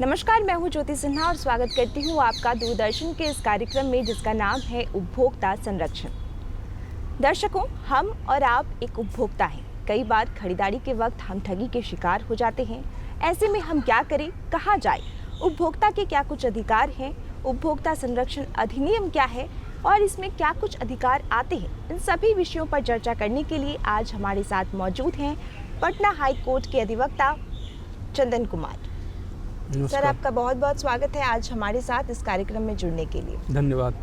नमस्कार, मैं हूं ज्योति सिन्हा और स्वागत करती हूं आपका दूरदर्शन के इस कार्यक्रम में जिसका नाम है उपभोक्ता संरक्षण। दर्शकों, हम और आप एक उपभोक्ता हैं। कई बार खरीदारी के वक्त हम ठगी के शिकार हो जाते हैं। ऐसे में हम क्या करें, कहां जाएं? उपभोक्ता के क्या कुछ अधिकार हैं? उपभोक्ता संरक्षण अधिनियम क्या है और इसमें क्या कुछ अधिकार आते हैं? इन सभी विषयों पर चर्चा करने के लिए आज हमारे साथ मौजूद हैं पटना हाई कोर्ट के अधिवक्ता चंदन कुमार। सर, आपका बहुत बहुत स्वागत है आज हमारे साथ इस कार्यक्रम में जुड़ने के लिए। धन्यवाद।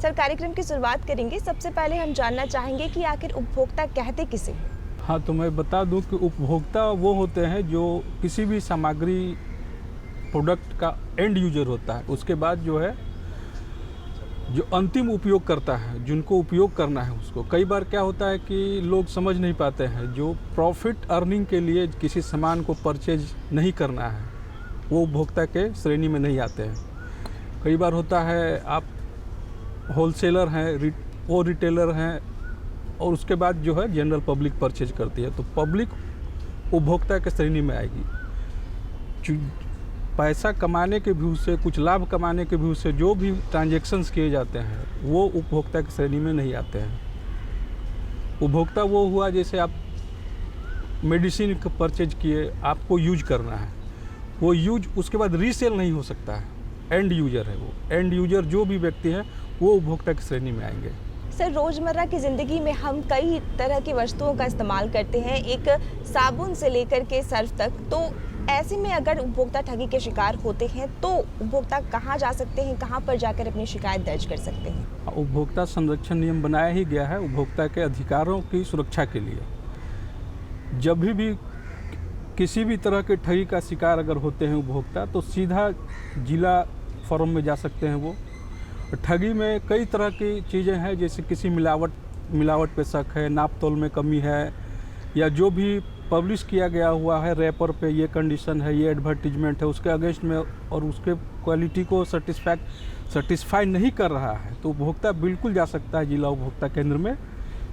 सर, कार्यक्रम की शुरुआत करेंगे। सबसे पहले हम जानना चाहेंगे कि आखिर उपभोक्ता कहते किसे? हाँ, तो मैं बता दूं कि उपभोक्ता वो होते हैं जो किसी भी सामग्री प्रोडक्ट का एंड यूजर होता है। उसके बाद जो है जो अंतिम उपयोग करता है, जिनको उपयोग करना है उसको। कई बार क्या होता है कि लोग समझ नहीं पाते हैं, जो प्रॉफिट अर्निंग के लिए किसी सामान को परचेज नहीं करना है वो उपभोक्ता के श्रेणी में नहीं आते हैं। कई बार होता है आप होलसेलर हैं, वो रिटेलर हैं और उसके बाद जो है जनरल पब्लिक परचेज करती है, तो पब्लिक उपभोक्ता के श्रेणी में आएगी। पैसा कमाने के व्यू से, कुछ लाभ कमाने के व्यू से जो भी ट्रांजैक्शंस किए जाते हैं वो उपभोक्ता की श्रेणी में नहीं आते हैं। उपभोक्ता वो हुआ जैसे आप मेडिसिन परचेज किए, आपको यूज करना है, वो यूज उसके बाद रीसेल नहीं हो सकता है। एंड यूजर है वो। एंड यूजर जो भी व्यक्ति है वो उपभोक्ता की श्रेणी में आएंगे। सर, रोज़मर्रा की ज़िंदगी में हम कई तरह की वस्तुओं का इस्तेमाल करते हैं, एक साबुन से लेकर के सर्फ तक। तो ऐसे में अगर उपभोक्ता ठगी के शिकार होते हैं तो उपभोक्ता कहाँ जा सकते हैं, कहाँ पर जाकर अपनी शिकायत दर्ज कर सकते हैं? उपभोक्ता संरक्षण नियम बनाया ही गया है उपभोक्ता के अधिकारों की सुरक्षा के लिए। जब भी किसी भी तरह के ठगी का शिकार अगर होते हैं उपभोक्ता, तो सीधा जिला फोरम में जा सकते हैं। वो ठगी में कई तरह की चीज़ें हैं, जैसे किसी मिलावट पे शक है, नाप तोल में कमी है, या जो भी पब्लिश किया गया हुआ है रैपर पे ये कंडीशन है, ये एडवर्टीजमेंट है, उसके अगेंस्ट में और उसके क्वालिटी को सेटिस्फाई नहीं कर रहा है, तो उपभोक्ता बिल्कुल जा सकता है जिला उपभोक्ता केंद्र में।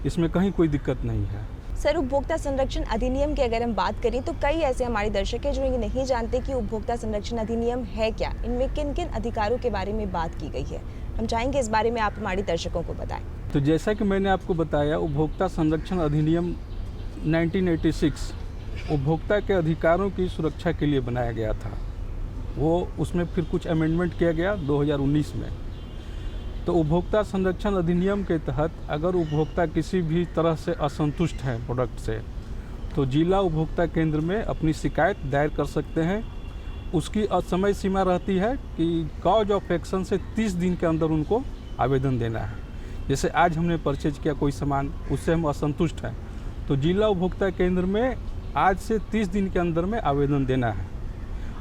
इसमें कहीं कोई दिक्कत नहीं है। सर, उपभोक्ता संरक्षण अधिनियम की अगर हम बात करें तो कई ऐसे हमारे दर्शक हैं जो ये नहीं जानते कि उपभोक्ता संरक्षण अधिनियम है क्या, इनमें किन किन अधिकारों के बारे में बात की गई है। हम चाहेंगे इस बारे में आप हमारे दर्शकों को बताएं। तो जैसा कि मैंने आपको बताया, उपभोक्ता संरक्षण अधिनियम 1986 उपभोक्ता के अधिकारों की सुरक्षा के लिए बनाया गया था। वो उसमें फिर कुछ अमेंडमेंट किया गया 2019 में। तो उपभोक्ता संरक्षण अधिनियम के तहत अगर उपभोक्ता किसी भी तरह से असंतुष्ट है प्रोडक्ट से, तो जिला उपभोक्ता केंद्र में अपनी शिकायत दायर कर सकते हैं। उसकी समय सीमा रहती है कि कॉज ऑफ एक्शन से 30 दिन के अंदर उनको आवेदन देना है। जैसे आज हमने परचेज किया कोई सामान, उससे हम असंतुष्ट हैं, तो जिला उपभोक्ता केंद्र में आज से 30 दिन के अंदर में आवेदन देना है।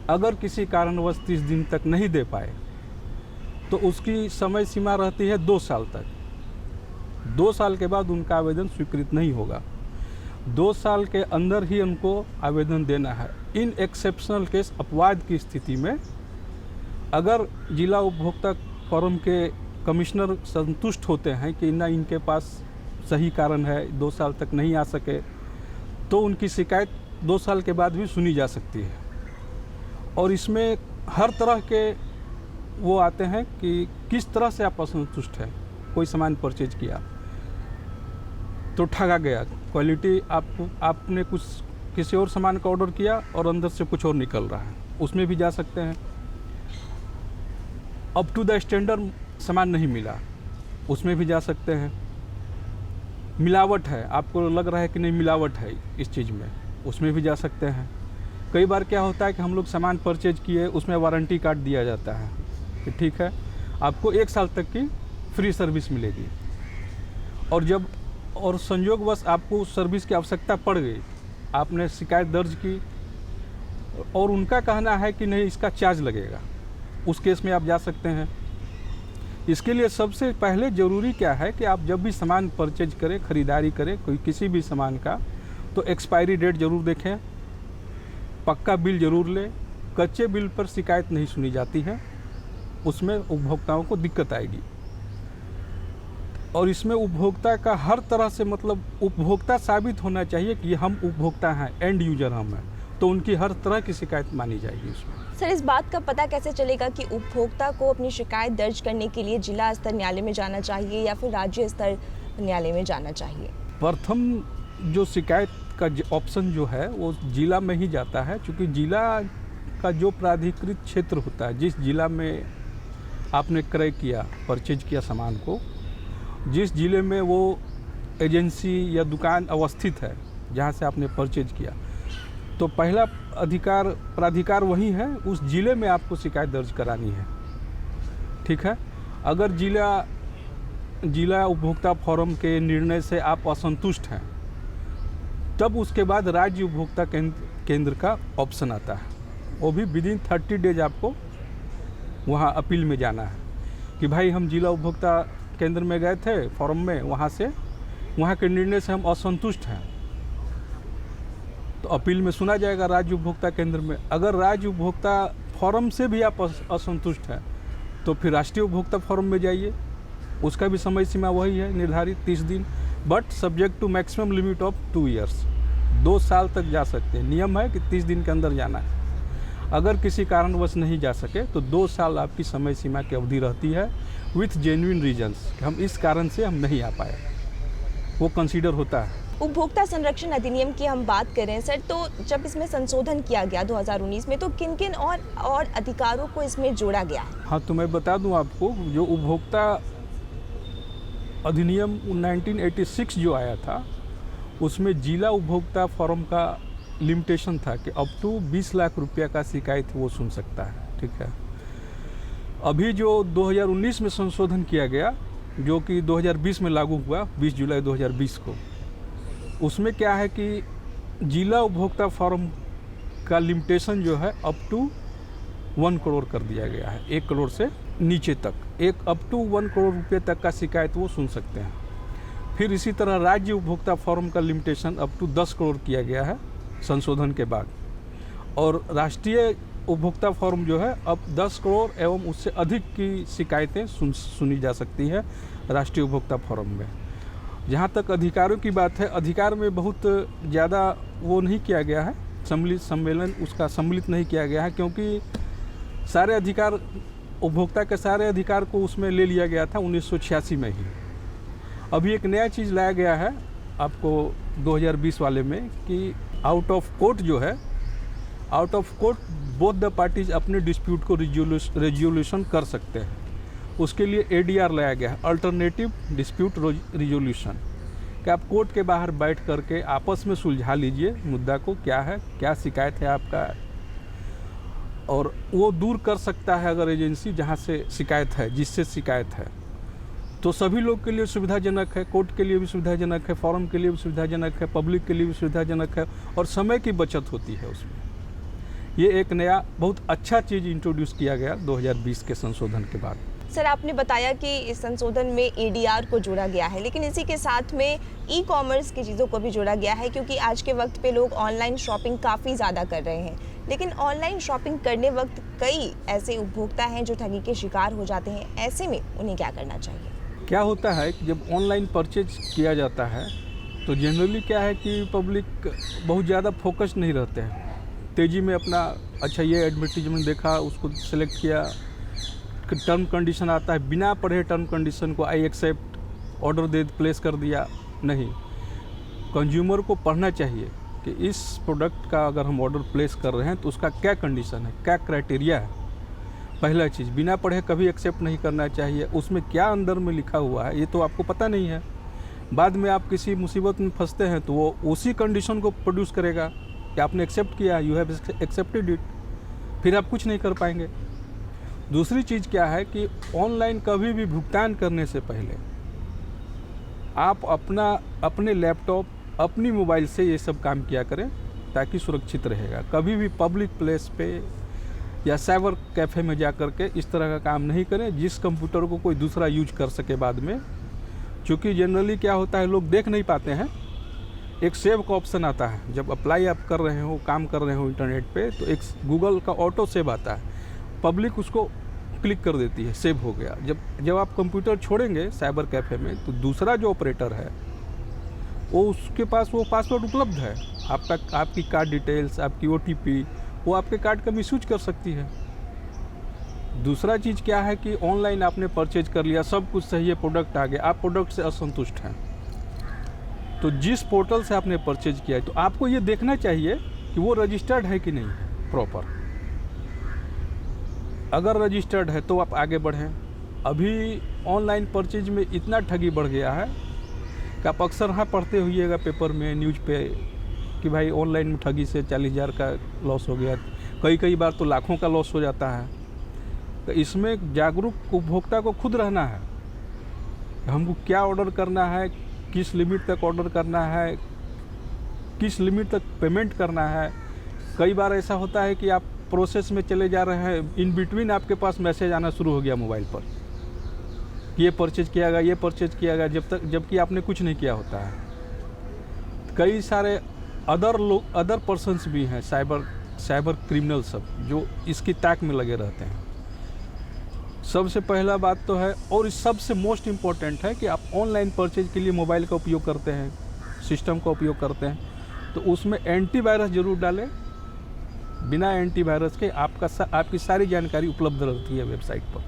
अगर किसी कारणवश 30 दिन तक नहीं दे पाए तो उसकी समय सीमा रहती है 2 साल तक। 2 साल के बाद उनका आवेदन स्वीकृत नहीं होगा। 2 साल के अंदर ही उनको आवेदन देना है। इन एक्सेप्शनल केस, अपवाद की स्थिति में अगर जिला उपभोक्ता फोरम के कमिश्नर संतुष्ट होते हैं कि ना इनके पास सही कारण है, 2 साल तक नहीं आ सके, तो उनकी शिकायत 2 साल के बाद भी सुनी जा सकती है। और इसमें हर तरह के वो आते हैं कि किस तरह से आप असंतुष्ट हैं। कोई सामान परचेज किया तो ठगा गया, क्वालिटी आपने कुछ किसी और सामान का ऑर्डर किया और अंदर से कुछ और निकल रहा है, उसमें भी जा सकते हैं। अप टू द स्टैंडर्ड सामान नहीं मिला, उसमें भी जा सकते हैं। मिलावट है, आपको लग रहा है कि नहीं मिलावट है इस चीज़ में, उसमें भी जा सकते हैं। कई बार क्या होता है कि हम लोग सामान परचेज किए, उसमें वारंटी कार्ड दिया जाता है कि ठीक है आपको 1 साल तक की फ्री सर्विस मिलेगी, और संयोगवश आपको उस सर्विस की आवश्यकता पड़ गई, आपने शिकायत दर्ज की और उनका कहना है कि नहीं इसका चार्ज लगेगा, उस केस में आप जा सकते हैं। इसके लिए सबसे पहले ज़रूरी क्या है कि आप जब भी सामान परचेज करें, ख़रीदारी करें कोई किसी भी सामान का, तो एक्सपायरी डेट ज़रूर देखें, पक्का बिल ज़रूर लें। कच्चे बिल पर शिकायत नहीं सुनी जाती है, उसमें उपभोक्ताओं को दिक्कत आएगी। और इसमें उपभोक्ता का हर तरह से मतलब उपभोक्ता साबित होना चाहिए कि हम उपभोक्ता हैं, एंड यूजर हम हैं। तो उनकी हर तरह की शिकायत मानी जाएगी उसमें। सर, इस बात का पता कैसे चलेगा कि उपभोक्ता को अपनी शिकायत दर्ज करने के लिए जिला स्तर न्यायालय में जाना चाहिए या फिर राज्य स्तर न्यायालय में जाना चाहिए? प्रथम जो शिकायत का ऑप्शन जो है वो जिला में ही जाता है, क्योंकि जिला का जो प्राधिकृत क्षेत्र होता है, जिस जिला में आपने क्रय किया, परचेज किया सामान को, जिस जिले में वो एजेंसी या दुकान अवस्थित है जहाँ से आपने परचेज किया, तो पहला प्राधिकार वही है, उस जिले में आपको शिकायत दर्ज करानी है। ठीक है। अगर जिला उपभोक्ता फोरम के निर्णय से आप असंतुष्ट हैं, तब उसके बाद राज्य उपभोक्ता केंद्र का ऑप्शन आता है। वो भी विदिन 30 डेज आपको वहाँ अपील में जाना है कि भाई हम जिला उपभोक्ता केंद्र में गए थे फोरम में, वहाँ के निर्णय से हम असंतुष्ट हैं, तो अपील में सुना जाएगा राज्य उपभोक्ता केंद्र में। अगर राज्य उपभोक्ता फोरम से भी आप असंतुष्ट हैं तो फिर राष्ट्रीय उपभोक्ता फोरम में जाइए, उसका भी समय सीमा वही है निर्धारित 30 दिन, but subject to maximum limit of 2 years, 2 साल तक जा सकते हैं। नियम है कि 30 दिन के अंदर जाना है। अगर किसी कारणवश नहीं जा सके तो 2 साल आपकी समय सीमा की अवधि रहती है विथ जेन्युइन रीजंस, हम इस कारण से हम नहीं आ पाए, वो कंसीडर होता है। उपभोक्ता संरक्षण अधिनियम की हम बात करें सर, तो जब इसमें संशोधन किया गया 2019 में, तो किन किन और अधिकारों को इसमें जोड़ा गया है? हाँ, तो मैं बता दूं आपको, जो उपभोक्ता अधिनियम 1986 जो आया था, उसमें जिला उपभोक्ता फोरम का लिमिटेशन था कि अप टू 20 लाख रुपया का शिकायत वो सुन सकता है। ठीक है। अभी जो 2019 में संशोधन किया गया, जो कि 2020 में लागू हुआ 20 जुलाई 2020 को, उसमें क्या है कि जिला उपभोक्ता फोरम का लिमिटेशन जो है अप टू 1 करोड़ कर दिया गया है। 1 करोड़ से नीचे तक, अप टू 1 करोड़ रुपये तक का शिकायत वो सुन सकते हैं। फिर इसी तरह राज्य उपभोक्ता फोरम का लिमिटेशन अप टू 10 करोड़ किया गया है संशोधन के बाद, और राष्ट्रीय उपभोक्ता फोरम जो है अब 10 करोड़ एवं उससे अधिक की शिकायतें सुनी जा सकती है राष्ट्रीय उपभोक्ता फोरम में। जहाँ तक अधिकारों की बात है, अधिकार में बहुत ज़्यादा वो नहीं किया गया है, सम्मिलित नहीं किया गया है, क्योंकि सारे अधिकार, उपभोक्ता के सारे अधिकार को उसमें ले लिया गया था 1986 में ही। अभी एक नया चीज़ लाया गया है आपको 2020 वाले में कि आउट ऑफ कोर्ट जो है, out of court both the parties अपने डिस्प्यूट को रिजोल्यूशन कर सकते हैं। उसके लिए ADR लाया गया है, अल्टरनेटिव डिस्प्यूट रिजोल्यूशन, कि आप कोर्ट के बाहर बैठ करके आपस में सुलझा लीजिए मुद्दा को, क्या है, क्या शिकायत है आपका, और वो दूर कर सकता है अगर एजेंसी जहाँ से शिकायत है, जिससे शिकायत है। तो सभी लोग के लिए सुविधाजनक है, कोर्ट के लिए भी सुविधाजनक है, फोरम के लिए भी सुविधाजनक है, पब्लिक के लिए भी सुविधाजनक है, और समय की बचत होती है उसमें। ये एक नया बहुत अच्छा चीज़ इंट्रोड्यूस किया गया 2020 के संशोधन के बाद। सर, आपने बताया कि इस संशोधन में ADR को जोड़ा गया है, लेकिन इसी के साथ में ई-कॉमर्स की चीज़ों को भी जोड़ा गया है, क्योंकि आज के वक्त पे लोग ऑनलाइन शॉपिंग काफ़ी ज़्यादा कर रहे हैं। लेकिन ऑनलाइन शॉपिंग करने वक्त कई ऐसे उपभोक्ता हैं जो ठगी के शिकार हो जाते हैं, ऐसे में उन्हें क्या करना चाहिए? क्या होता है कि जब ऑनलाइन परचेज किया जाता है तो जनरली क्या है कि पब्लिक बहुत ज़्यादा फोकस नहीं रहते हैं, तेज़ी में अपना अच्छा ये एडवर्टीजमेंट देखा, उसको सेलेक्ट किया, टर्म कंडीशन आता है, बिना पढ़े टर्म कंडीशन को आई एक्सेप्ट, ऑर्डर दे प्लेस कर दिया। नहीं, कंज्यूमर को पढ़ना चाहिए कि इस प्रोडक्ट का अगर हम ऑर्डर प्लेस कर रहे हैं तो उसका क्या कंडीशन है, क्या क्राइटेरिया है। पहला चीज़, बिना पढ़े कभी एक्सेप्ट नहीं करना चाहिए। उसमें क्या अंदर में लिखा हुआ है ये तो आपको पता नहीं है, बाद में आप किसी मुसीबत में फंसते हैं तो वो उसी कंडीशन को प्रोड्यूस करेगा कि आपने एक्सेप्ट किया, यू हैव एक्सेप्टेड इट, फिर आप कुछ नहीं कर पाएंगे। दूसरी चीज़ क्या है कि ऑनलाइन कभी भी भुगतान करने से पहले आप अपने लैपटॉप, अपनी मोबाइल से ये सब काम किया करें ताकि सुरक्षित रहेगा। कभी भी पब्लिक प्लेस पे या साइबर कैफ़े में जा कर के इस तरह का काम नहीं करें जिस कंप्यूटर को कोई दूसरा यूज कर सके बाद में, क्योंकि जनरली क्या होता है लोग देख नहीं पाते हैं। एक सेव का ऑप्शन आता है, जब अप्लाई आप कर रहे हो, काम कर रहे हो इंटरनेट पे, तो एक गूगल का ऑटो सेव आता है, पब्लिक उसको क्लिक कर देती है, सेव हो गया। जब आप कंप्यूटर छोड़ेंगे साइबर कैफ़े में तो दूसरा जो ऑपरेटर है वो उसके पास वो पासवर्ड उपलब्ध है, आपकी कार्ड डिटेल्स, आपकी OTP, वो आपके कार्ड का मिसयूज कर सकती है। दूसरा चीज़ क्या है कि ऑनलाइन आपने परचेज कर लिया, सब कुछ सही है, प्रोडक्ट आ गया, आप प्रोडक्ट से असंतुष्ट हैं, तो जिस पोर्टल से आपने परचेज किया है तो आपको ये देखना चाहिए कि वो रजिस्टर्ड है कि नहीं है प्रॉपर। अगर रजिस्टर्ड है तो आप आगे बढ़ें। अभी ऑनलाइन परचेज में इतना ठगी बढ़ गया है कि आप अक्सर हाँ पढ़ते होइएगा पेपर में, न्यूज़ पे, कि भाई ऑनलाइन में ठगी से 40,000 का लॉस हो गया, कई बार तो लाखों का लॉस हो जाता है। तो इसमें जागरूक उपभोक्ता को खुद रहना है, हमको क्या ऑर्डर करना है, किस लिमिट तक ऑर्डर करना है, किस लिमिट तक पेमेंट करना है। कई बार ऐसा होता है कि आप प्रोसेस में चले जा रहे हैं, इन बिटवीन आपके पास मैसेज आना शुरू हो गया मोबाइल पर, ये परचेज किया गया, ये परचेज किया गया, जबकि आपने कुछ नहीं किया होता है। कई सारे अदर पर्सन्स भी हैं, साइबर क्रिमिनल सब, जो इसकी ताक में लगे रहते हैं। सबसे पहला बात तो है, और इस सबसे मोस्ट इम्पॉर्टेंट है कि आप ऑनलाइन परचेज के लिए मोबाइल का उपयोग करते हैं, सिस्टम का उपयोग करते हैं, तो उसमें एंटीवायरस जरूर डालें। बिना एंटीवायरस के आपकी सारी जानकारी उपलब्ध रहती है वेबसाइट पर,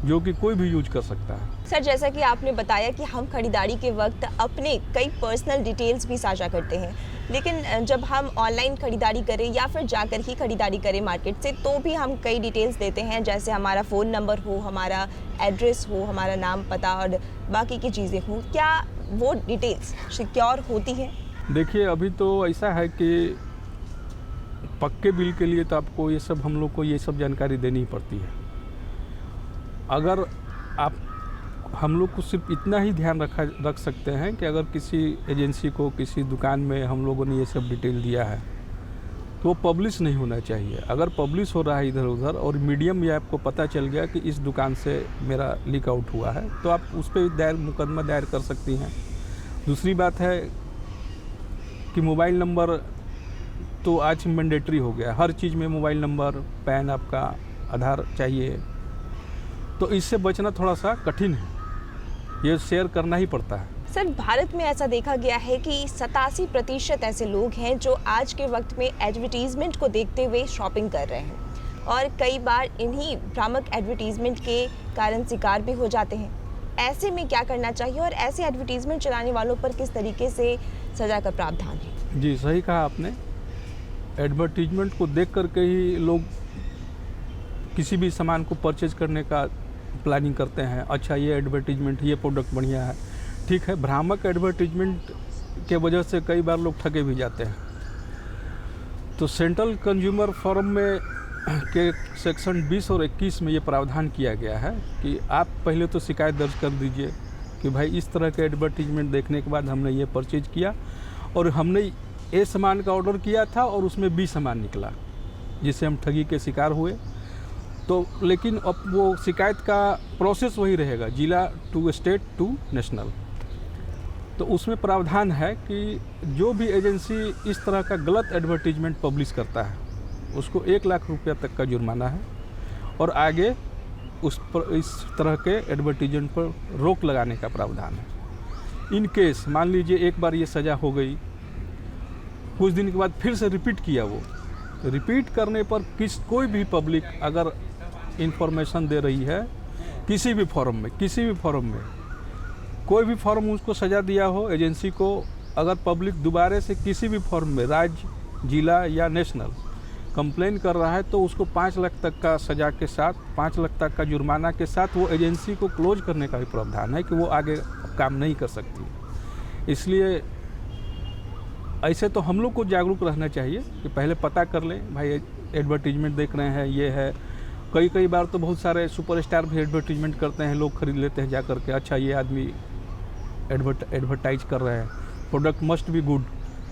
जो कि कोई भी यूज कर सकता है। सर, जैसा कि आपने बताया कि हम खरीदारी के वक्त अपने कई पर्सनल डिटेल्स भी साझा करते हैं, लेकिन जब हम ऑनलाइन खरीदारी करें या फिर जाकर ही खरीदारी करें मार्केट से, तो भी हम कई डिटेल्स देते हैं, जैसे हमारा फ़ोन नंबर हो, हमारा एड्रेस हो, हमारा नाम पता और बाकी की चीज़ें हों। क्या वो डिटेल्स सिक्योर होती हैं? देखिए, अभी तो ऐसा है कि पक्के बिल के लिए तो आपको हम लोग को ये सब जानकारी देनी ही पड़ती है। अगर हम लोग को सिर्फ इतना ही ध्यान रख सकते हैं कि अगर किसी एजेंसी को, किसी दुकान में हम लोगों ने ये सब डिटेल दिया है तो वो पब्लिश नहीं होना चाहिए। अगर पब्लिश हो रहा है इधर उधर और मीडियम में आपको पता चल गया कि इस दुकान से मेरा लीक आउट हुआ है, तो आप उस पर मुकदमा दायर कर सकती हैं। दूसरी बात है कि मोबाइल नंबर तो आज मैंडेटरी हो गया, हर चीज़ में मोबाइल नंबर, पैन, आपका आधार चाहिए, तो इससे बचना थोड़ा सा कठिन है, ये शेयर करना ही पड़ता है। सर, भारत में ऐसा देखा गया है कि 87% ऐसे लोग हैं जो आज के वक्त में एडवर्टीजमेंट को देखते हुए शॉपिंग कर रहे हैं, और कई बार इन्हीं भ्रामक एडवर्टीजमेंट के कारण शिकार भी हो जाते हैं। ऐसे में क्या करना चाहिए और ऐसे एडवर्टीजमेंट चलाने वालों पर किस तरीके से सजा का प्रावधान है? जी, सही कहा आपने। एडवर्टीजमेंट को देख करके ही लोग किसी भी सामान को परचेज करने का प्लानिंग करते हैं। अच्छा, ये एडवर्टीजमेंट, ये प्रोडक्ट बढ़िया है, ठीक है। भ्रामक एडवर्टीजमेंट के वजह से कई बार लोग ठगे भी जाते हैं। तो सेंट्रल कंज्यूमर फोरम में के सेक्शन 20 और 21 में ये प्रावधान किया गया है कि आप पहले तो शिकायत दर्ज कर दीजिए कि भाई इस तरह के एडवर्टीजमेंट देखने के बाद हमने ये परचेज किया और हमने ए सामान का ऑर्डर किया था और उसमें बी सामान निकला, जिससे हम ठगी के शिकार हुए। तो लेकिन अब वो शिकायत का प्रोसेस वही रहेगा, जिला टू स्टेट टू नेशनल। तो उसमें प्रावधान है कि जो भी एजेंसी इस तरह का गलत एडवर्टीजमेंट पब्लिश करता है उसको 1 लाख रुपया तक का जुर्माना है, और आगे उस पर इस तरह के एडवर्टीजमेंट पर रोक लगाने का प्रावधान है। इन केस मान लीजिए एक बार ये सज़ा हो गई, कुछ दिन के बाद फिर से रिपीट किया, वो रिपीट करने पर कोई भी पब्लिक अगर इंफॉर्मेशन दे रही है किसी भी फॉर्म में कोई भी फॉर्म उसको सज़ा दिया हो एजेंसी को, अगर पब्लिक दोबारा से किसी भी फॉर्म में राज्य, जिला या नेशनल कंप्लेन कर रहा है तो उसको 5 लाख तक का सज़ा के साथ, 5 लाख तक का जुर्माना के साथ वो एजेंसी को क्लोज करने का भी प्रावधान है कि वो आगे काम नहीं कर सकती। इसलिए ऐसे तो हम लोग को जागरूक रहना चाहिए कि पहले पता कर लें, भाई एडवर्टीजमेंट देख रहे हैं, ये है। कई बार तो बहुत सारे सुपरस्टार भी एडवर्टीजमेंट करते हैं, लोग खरीद लेते हैं जा करके, अच्छा ये आदमी एडवर्टाइज कर रहे हैं, प्रोडक्ट मस्ट बी गुड,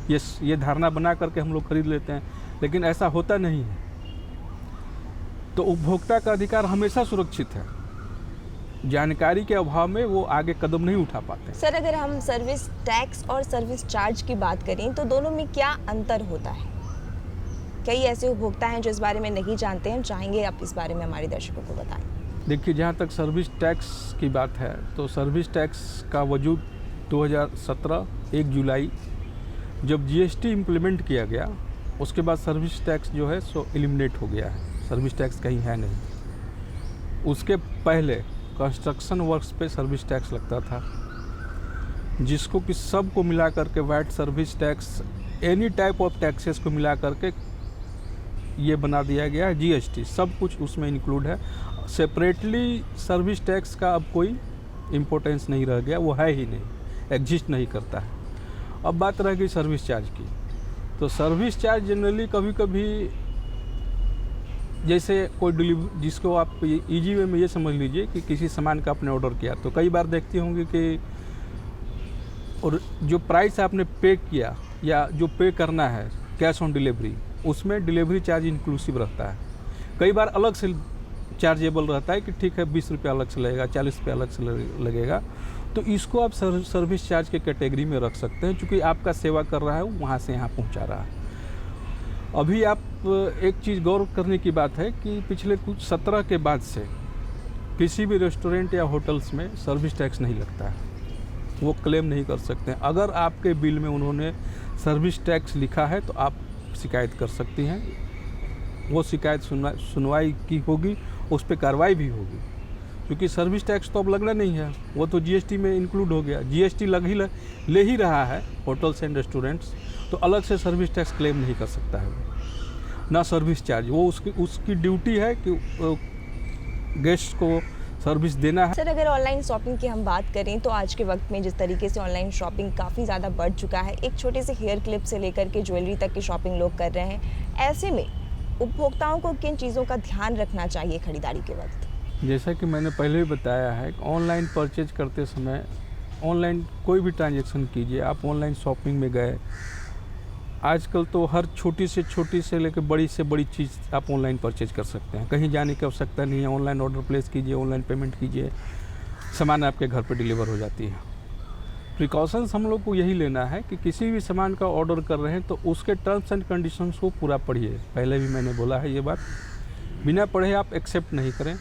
ये धारणा बना करके हम लोग खरीद लेते हैं, लेकिन ऐसा होता नहीं है। तो उपभोक्ता का अधिकार हमेशा सुरक्षित है, जानकारी के अभाव में वो आगे कदम नहीं उठा पाते। सर, अगर हम सर्विस टैक्स और सर्विस चार्ज की बात करें तो दोनों में क्या अंतर होता है? कई ऐसे उपभोक्ता हैं जो इस बारे में नहीं जानते हैं, चाहेंगे आप इस बारे में हमारे दर्शकों को बताएं। देखिए, जहाँ तक सर्विस टैक्स की बात है तो सर्विस टैक्स का वजूद 2017 1 जुलाई जब जीएसटी इम्प्लीमेंट किया गया, उसके बाद सर्विस टैक्स जो है सो एलिमिनेट हो गया है, सर्विस टैक्स कहीं है नहीं। उसके पहले कंस्ट्रक्शन वर्क्स पे सर्विस टैक्स लगता था, जिसको कि सबको मिला करके VAT, service tax, any type of taxes को मिला करके ये बना दिया गया है जीएसटी, सब कुछ उसमें इंक्लूड है। सेपरेटली सर्विस टैक्स का अब कोई इम्पोर्टेंस नहीं रह गया, वो है ही नहीं, एग्जिस्ट नहीं करता है। अब बात रह गई सर्विस चार्ज की, तो सर्विस चार्ज जनरली कभी कभी जैसे कोई डिलीवरी, जिसको आप इजी वे में ये समझ लीजिए कि किसी सामान का आपने ऑर्डर किया, तो कई बार देखते होंगे कि और जो प्राइस आपने पे किया या जो पे करना है कैश ऑन डिलीवरी, उसमें डिलीवरी चार्ज इंक्लूसिव रहता है। कई बार अलग से चार्जेबल रहता है कि ठीक है 20 रुपये अलग से लगेगा, 40 रुपये अलग से लगेगा, तो इसको आप सर्विस चार्ज के कैटेगरी में रख सकते हैं, क्योंकि आपका सेवा कर रहा है वहाँ से यहाँ पहुँचा रहा है। अभी आप एक चीज़ गौर करने की बात है कि पिछले कुछ 17 के बाद से किसी भी रेस्टोरेंट या होटल्स में सर्विस टैक्स नहीं लगता है, वो क्लेम नहीं कर सकते हैं। अगर आपके बिल में उन्होंने सर्विस टैक्स लिखा है तो आप शिकायत कर सकती हैं, वो शिकायत सुनवाई की होगी, उस पर कार्रवाई भी होगी, क्योंकि सर्विस टैक्स तो अब लगना नहीं है, वो तो जीएसटी में इंक्लूड हो गया। जीएसटी ले ही रहा है होटल्स एंड रेस्टोरेंट्स, तो अलग से सर्विस टैक्स क्लेम नहीं कर सकता है ना सर्विस चार्ज, वो उसकी ड्यूटी है कि गेस्ट को सर्विस देना है। सर, अगर ऑनलाइन शॉपिंग की हम बात करें तो आज के वक्त में जिस तरीके से ऑनलाइन शॉपिंग काफ़ी ज़्यादा बढ़ चुका है, एक छोटे से हेयर क्लिप से लेकर के ज्वेलरी तक की शॉपिंग लोग कर रहे हैं, ऐसे में उपभोक्ताओं को किन चीज़ों का ध्यान रखना चाहिए खरीदारी के वक्त? जैसा कि मैंने पहले भी बताया है, ऑनलाइन परचेज करते समय, ऑनलाइन कोई भी ट्रांजैक्शन कीजिए, आप ऑनलाइन शॉपिंग में गए, आजकल तो हर छोटी से लेकर बड़ी से बड़ी चीज़ आप ऑनलाइन परचेज कर सकते हैं, कहीं जाने की आवश्यकता नहीं है। ऑनलाइन ऑर्डर प्लेस कीजिए, ऑनलाइन पेमेंट कीजिए, सामान आपके घर पर डिलीवर हो जाती है। प्रिकॉशंस हम लोग को यही लेना है कि किसी भी सामान का ऑर्डर कर रहे हैं तो उसके टर्म्स एंड कंडीशंस को पूरा पढ़िए। पहले भी मैंने बोला है ये बात, बिना पढ़े आप एक्सेप्ट नहीं करें।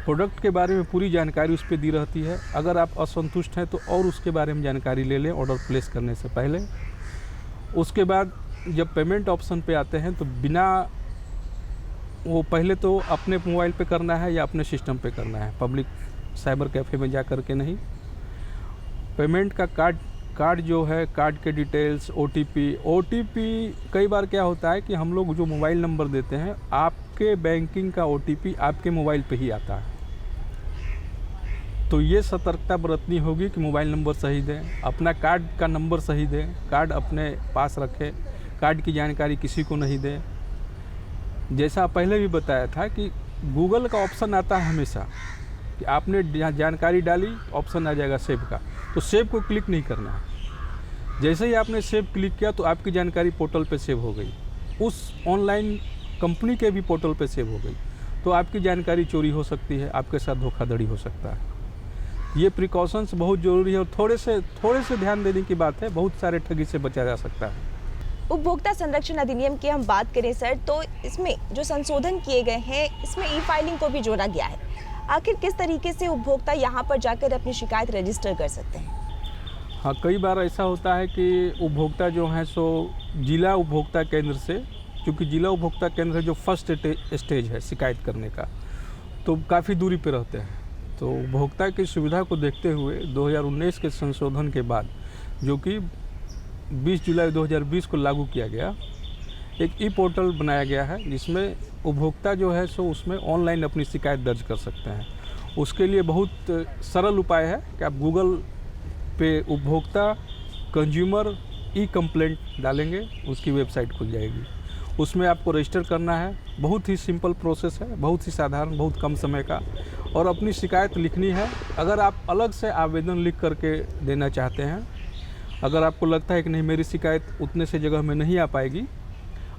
प्रोडक्ट के बारे में पूरी जानकारी उस पर दी रहती है, अगर आप असंतुष्ट हैं तो और उसके बारे में जानकारी ले लें ऑर्डर प्लेस करने से पहले। उसके बाद जब पेमेंट ऑप्शन पे आते हैं तो बिना वो पहले तो अपने मोबाइल पे करना है या अपने सिस्टम पे करना है, पब्लिक साइबर कैफ़े में जा कर के नहीं। पेमेंट का कार्ड जो है, कार्ड के डिटेल्स, ओटीपी कई बार क्या होता है कि हम लोग जो मोबाइल नंबर देते हैं, आपके बैंकिंग का ओटीपी आपके मोबाइल पे ही आता है, तो ये सतर्कता बरतनी होगी कि मोबाइल नंबर सही दें, अपना कार्ड का नंबर सही दें, कार्ड अपने पास रखें, कार्ड की जानकारी किसी को नहीं दें। जैसा पहले भी बताया था कि गूगल का ऑप्शन आता है हमेशा कि आपने जानकारी डाली, ऑप्शन आ जाएगा सेव का, तो सेव को क्लिक नहीं करना है। जैसे ही आपने सेव क्लिक किया तो आपकी जानकारी पोर्टल पे सेव हो गई, उस ऑनलाइन कंपनी के भी पोर्टल पे सेव हो गई, तो आपकी जानकारी चोरी हो सकती है, आपके साथ धोखाधड़ी हो सकता है। ये प्रिकॉशंस बहुत ज़रूरी है और थोड़े से ध्यान देने की बात है, बहुत सारे ठगी से बचा जा सकता है। उपभोक्ता संरक्षण अधिनियम की हम बात करें सर, तो इसमें जो संशोधन किए गए हैं, इसमें ई फाइलिंग को भी जोड़ा गया है। आखिर किस तरीके से उपभोक्ता यहाँ पर जाकर अपनी शिकायत रजिस्टर कर सकते हैं? हाँ, कई बार ऐसा होता है कि उपभोक्ता जो हैं सो जिला उपभोक्ता केंद्र से, क्योंकि जिला उपभोक्ता केंद्र जो फर्स्ट स्टेज है शिकायत करने का, तो काफ़ी दूरी पर रहते हैं। तो उपभोक्ता की सुविधा को देखते हुए 2019 के संशोधन के बाद, जो कि 20 जुलाई 2020 को लागू किया गया, एक ई पोर्टल बनाया गया है, जिसमें उपभोक्ता जो है सो उसमें ऑनलाइन अपनी शिकायत दर्ज कर सकते हैं। उसके लिए बहुत सरल उपाय है कि आप गूगल पे उपभोक्ता कंज्यूमर ई कंप्लेंट डालेंगे, उसकी वेबसाइट खुल जाएगी। उसमें आपको रजिस्टर करना है, बहुत ही सिंपल प्रोसेस है, बहुत ही साधारण, बहुत कम समय का, और अपनी शिकायत लिखनी है। अगर आप अलग से आवेदन लिख करके देना चाहते हैं, अगर आपको लगता है कि नहीं मेरी शिकायत उतने से जगह में नहीं आ पाएगी,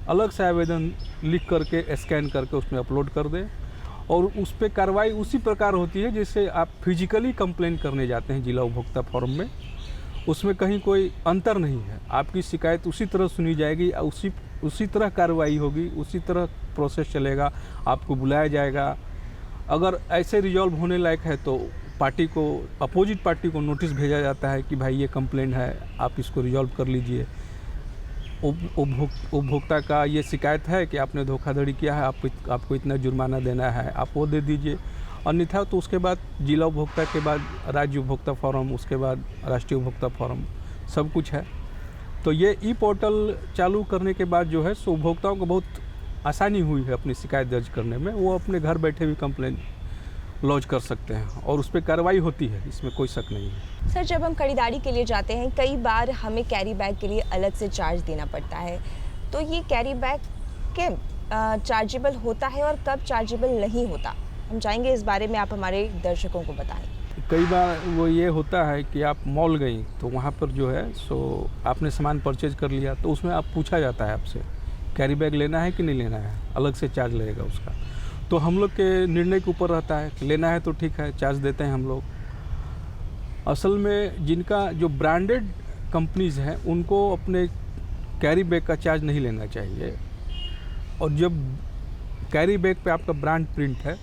अलग से आवेदन लिख करके स्कैन करके उसमें अपलोड कर दें, और उस पर कार्रवाई उसी प्रकार होती है जैसे आप फिजिकली कंप्लेन करने जाते हैं जिला उपभोक्ता फोरम में। उसमें कहीं कोई अंतर नहीं है, आपकी शिकायत उसी तरह सुनी जाएगी, उसी तरह कार्रवाई होगी, उसी तरह प्रोसेस चलेगा, आपको बुलाया जाएगा। अगर ऐसे रिजॉल्व होने लायक है तो पार्टी को, अपोजिट पार्टी को नोटिस भेजा जाता है कि भाई ये कंप्लेंट है, आप इसको रिजॉल्व कर लीजिए। उपभोक्ता का ये शिकायत है कि आपने धोखाधड़ी किया है, आपको इतना जुर्माना देना है, आप वो दे दीजिए। अन्यथा तो उसके बाद जिला उपभोक्ता के बाद राज्य उपभोक्ता फोरम, उसके बाद राष्ट्रीय उपभोक्ता फोरम, सब कुछ है। तो ये ई पोर्टल चालू करने के बाद जो है सो उपभोक्ताओं को बहुत आसानी हुई है अपनी शिकायत दर्ज करने में। वो अपने घर बैठे भी कंप्लेंट लॉन्च कर सकते हैं और उस पर कार्रवाई होती है, इसमें कोई शक नहीं है। सर, जब हम खरीदारी के लिए जाते हैं कई बार हमें कैरी बैग के लिए अलग से चार्ज देना पड़ता है, तो ये कैरी बैग के चार्जेबल होता है और कब चार्जेबल नहीं होता, हम चाहेंगे इस बारे में आप हमारे दर्शकों को बताएं। कई बार वो ये होता है कि आप मॉल गई तो वहाँ पर जो है सो आपने सामान परचेज कर लिया, तो उसमें आप पूछा जाता है आपसे कैरी बैग लेना है कि नहीं लेना है, अलग से चार्ज लगेगा उसका। तो हम लोग के निर्णय के ऊपर रहता है, लेना है तो ठीक है, चार्ज देते हैं हम लोग। असल में जिनका जो ब्रांडेड कंपनीज़ हैं उनको अपने कैरी बैग का चार्ज नहीं लेना चाहिए। और जब कैरी बैग पे आपका ब्रांड प्रिंट है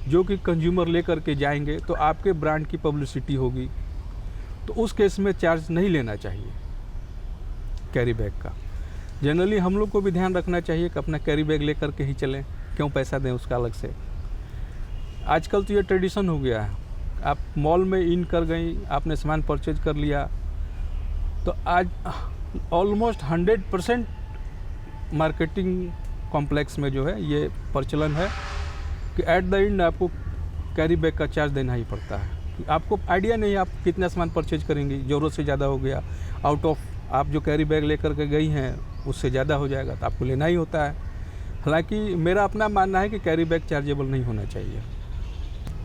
जो कि कंज्यूमर लेकर के जाएंगे तो आपके ब्रांड की पब्लिसिटी होगी, तो उस केस में चार्ज नहीं लेना चाहिए कैरी बैग का। जनरली हम लोग को भी ध्यान रखना चाहिए कि अपना कैरी बैग लेकर के ही चलें, क्यों पैसा दें उसका अलग से। आजकल तो ये ट्रेडिशन हो गया है, आप मॉल में इन कर गई, आपने सामान परचेज कर लिया, तो आज ऑलमोस्ट 100% मार्केटिंग कॉम्प्लेक्स में जो है ये प्रचलन है कि एट द एंड आपको कैरी बैग का चार्ज देना ही पड़ता है। आपको आइडिया नहीं है आप कितना सामान परचेज करेंगी, ज़रूरत से ज़्यादा हो गया, आउट ऑफ आप जो कैरी बैग लेकर के गई हैं उससे ज़्यादा हो जाएगा तो आपको लेना ही होता है। हालांकि मेरा अपना मानना है कि कैरी बैग चार्जेबल नहीं होना चाहिए।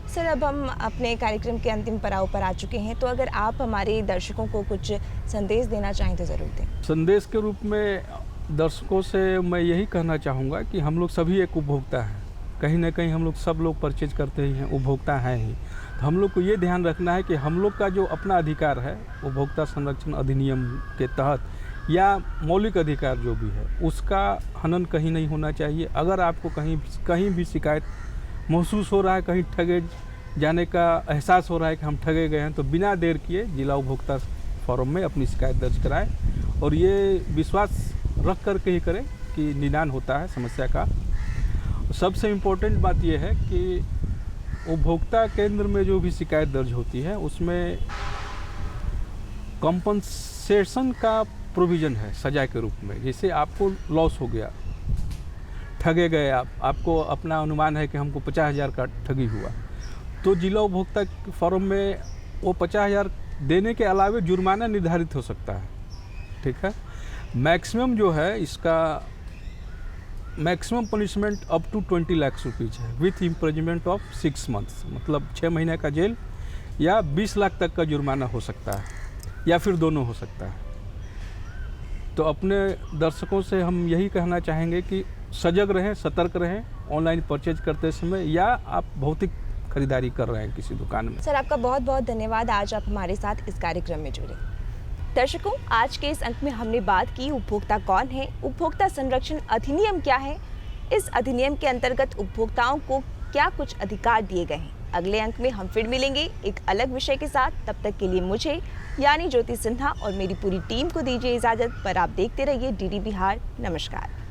सर, अब हम अपने कार्यक्रम के अंतिम पड़ाव पर आ चुके हैं, तो अगर आप हमारे दर्शकों को कुछ संदेश देना चाहें तो ज़रूर दें। संदेश के रूप में दर्शकों से मैं यही कहना चाहूँगा कि हम लोग सभी एक उपभोक्ता हैं, कहीं ना कहीं हम लोग सब लोग परचेज करते ही हैं, उपभोक्ता हैं ही। तो हम लोग को ये ध्यान रखना है कि हम लोग का जो अपना अधिकार है उपभोक्ता संरक्षण अधिनियम के तहत या मौलिक अधिकार जो भी है उसका हनन कहीं नहीं होना चाहिए। अगर आपको कहीं भी शिकायत महसूस हो रहा है, कहीं ठगे जाने का एहसास हो रहा है कि हम ठगे गए हैं, तो बिना देर किए जिला उपभोक्ता फोरम में अपनी शिकायत दर्ज कराएं और ये विश्वास रख कर के ही करें कि निदान होता है समस्या का। सबसे इम्पोर्टेंट बात यह है कि उपभोक्ता केंद्र में जो भी शिकायत दर्ज होती है उसमें कंपनसेशन का प्रोविज़न है सजा के रूप में। जैसे आपको लॉस हो गया, ठगे गए आपको अपना अनुमान है कि हमको 50,000 का ठगी हुआ, तो जिला उपभोक्ता फोरम में वो 50,000 देने के अलावे जुर्माना निर्धारित हो सकता है। ठीक है, मैक्सिमम जो है इसका maximum punishment up to 20 lakh rupees है विथ इम्प्रिजनमेंट ऑफ 6 मंथ्स, मतलब 6 महीने का जेल या 20 लाख तक का जुर्माना हो सकता है या फिर दोनों हो सकता है। तो अपने दर्शकों से हम यही कहना चाहेंगे कि सजग रहें, सतर्क रहें ऑनलाइन परचेज करते समय या आप भौतिक खरीदारी कर रहे हैं किसी दुकान में। सर, आपका बहुत बहुत धन्यवाद, आज आप हमारे साथ इस कार्यक्रम में जुड़े। दर्शकों, आज के इस अंक में हमने बात की उपभोक्ता कौन है, उपभोक्ता संरक्षण अधिनियम क्या है, इस अधिनियम के अंतर्गत उपभोक्ताओं को क्या कुछ अधिकार दिए गए हैं। अगले अंक में हम फिर मिलेंगे एक अलग विषय के साथ। तब तक के लिए मुझे यानी ज्योति सिन्हा और मेरी पूरी टीम को दीजिए इजाज़त, पर आप देखते रहिए डीडी बिहार। नमस्कार।